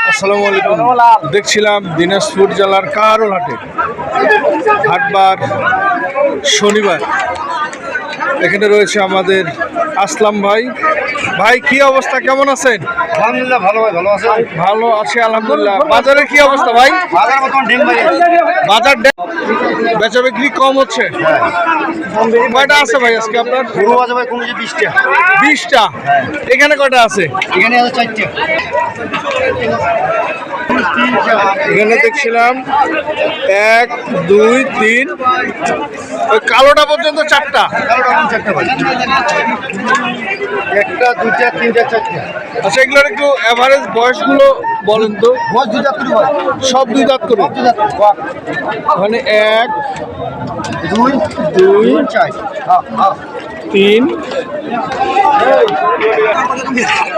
আসসালামু আলাইকুম। দেখছিলাম দিনাজপুর জেলার কাহারোল হাটে, হাটবার শনিবার। এখানে রয়েছে আমাদের আসলাম ভাই। ভাই কি অবস্থা, কেমন আছেন? আলহামদুলিল্লাহ ভালো ভাই, ভালো আছেন? ভালো আছি আলহামদুলিল্লাহ। বাজারের কি অবস্থা ভাই? বাজার বর্তমান ডিম ভাই, বাজার বেচা বিক্রি কম হচ্ছে। কয়টা আছে ভাই আজকে আপনার? গরু আছে ভাই, কমেছে 20টা। 20টা? এখানে কয়টা আছে? এখানে আছে 4টা। এখানে দেখছিলাম 1 2 3, ওই কালোটা পর্যন্ত 4টা। একটা, দুইটা, তিনটা, চারটা। আচ্ছা, এগুলোর একটু এভারেজ বয়সগুলো বলেন তো। বয়স 2 দাঁত করে ভাই, সব 2 দাঁত করে? 2 দাঁত করে। বাহ। মানে 1 2 2 4। হ্যাঁ হ্যাঁ। 3।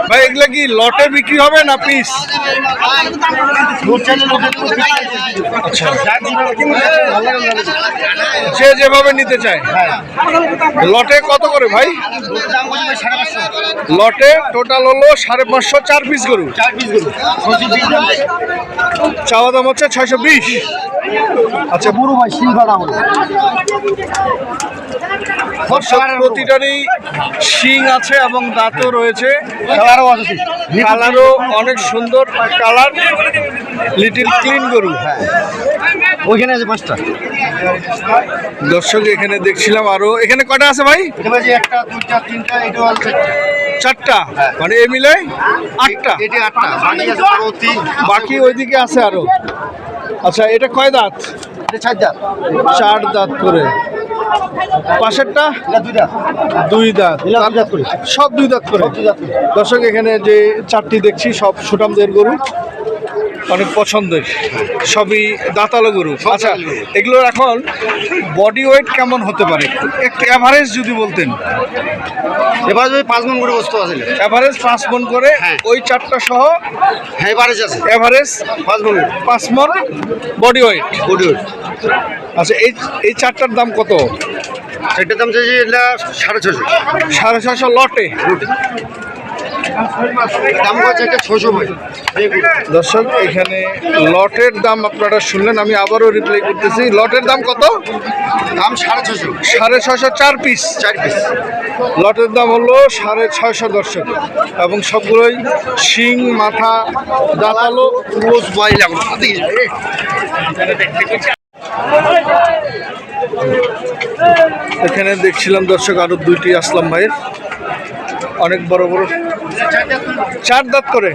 ভাই এগুলা কি লটে বিক্রি হবে না পিস? আচ্ছা, যে যেভাবে নিতে চায়। লটে কত করে ভাই? লটে টোটাল হলো 550, 4 পিস গরু। চাওয়া দাম হচ্ছে 620। আচ্ছা, বুড়ো ভাই সিলভার আমল। প্রতিটারই শিং আছে এবং দাঁতও রয়েছে। কালারও অনেক সুন্দর কালার, লিটিল ক্লিন গরু। ওইখানে আছে 5টা। দর্শক এখানে দেখছিলাম আরো। এখানে কটা আছে ভাই? এটা ভাই একটা, দুইটা, তিনটা, এটা আছে 4টা। মানে এ মিলে 8টা। এটা 8টা, বাকি আছে প্রতি। বাকি ওইদিকে আছে আরো। আচ্ছা, এটা কয় দাঁত? এটা 4 দাঁত। 4 দাঁত করে। পাশেরটা? এটা 2 দাঁত। 2 দাঁত। এটা 2 দাঁত করে। সব 2 দাঁত করে। সব 2 দাঁত করে। দর্শক এখানে যে 4টি দেখছি সব সুঠামদের গরু, অনেক পছন্দের, সবই দাঁতালো গরু। আচ্ছা, এগুলোর এখন বডি ওয়েট কেমন হতে পারে একটু এভারেজ যদি বলতেন। এবার যদি 5 মণ করে বস্তু আছে, এভারেজ 5 মণ করে। হ্যাঁ। ওই 4টা সহ হ্যাঁ এভারেজ আছে। এভারেজ 5 মণ। 5 মণ বডি ওয়েট। Body weight. আচ্ছা, এই 4টার দাম কত? এটার দাম চাইছি এটা 650। 650 লটে। দাম কত? এটা 600 ভাই। দর্শক এখানে লটের দাম আপনারা শুনলেন, আমি আবারও রিপ্লাই করতেছি। লটের দাম কত? দাম 650। 650, 4 পিস। 4 পিস। লটের দাম হলো 650 দর্শক, এবং সবগুলোই শিং, মাথা, দাঁতালো। ক্লোজ বয় লাগলো। এখানে দেখছিলাম দর্শক আরো 2টি আসলাম ভাইয়ের, অনেক বড় বড়। 4 দাঁত করে।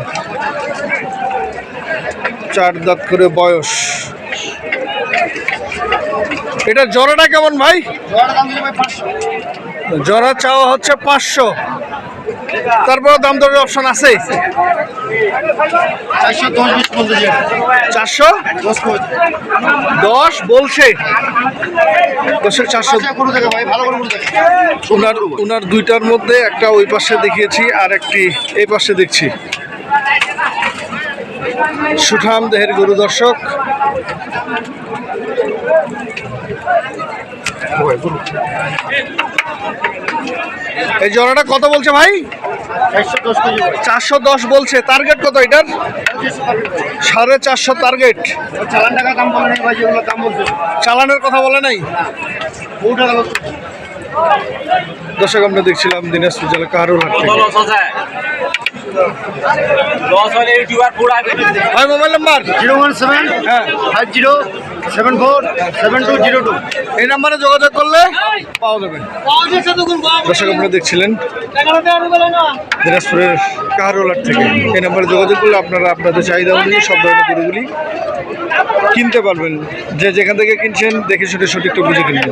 4 দাঁত করে বয়স। এটা জোড়াটা কেমন ভাই? জোড়া চাওয়া হচ্ছে 500। তারপর দাম দরের অপশন আছে? 410 বলছে দর্শক। 400। ওনার 2টার মধ্যে একটা ওই পাশে দেখিয়েছি, আর একটি এই পাশে দেখছি। সুঠাম দেহের গরু দর্শক। এই জোড়াটা কত বলছে ভাই? 410 বলছে। টার্গেট কত এটার? 450 টার্গেট। চালানের কথা বলে নাই দর্শক। আমরা দেখছিলাম দিনাজপুর জেলা কাহারোল হাট থেকে। ভাই মোবাইল নাম্বার? 017 হ্যাঁ 50747202। এই নাম্বারে যোগাযোগ করলে পাওয়া যাবে। দর্শক আপনারা দেখছিলেন দিনাজপুরের কাহারোল হাট থেকে। এই নাম্বারে যোগাযোগ করলে আপনারা আপনাদের চাহিদা অনুযায়ী সব ধরনের গরুগুলি কিনতে পারবেন। যে যেখান থেকে কিনছেন দেখে শুনে সঠিকটা বুঝে কিনবেন।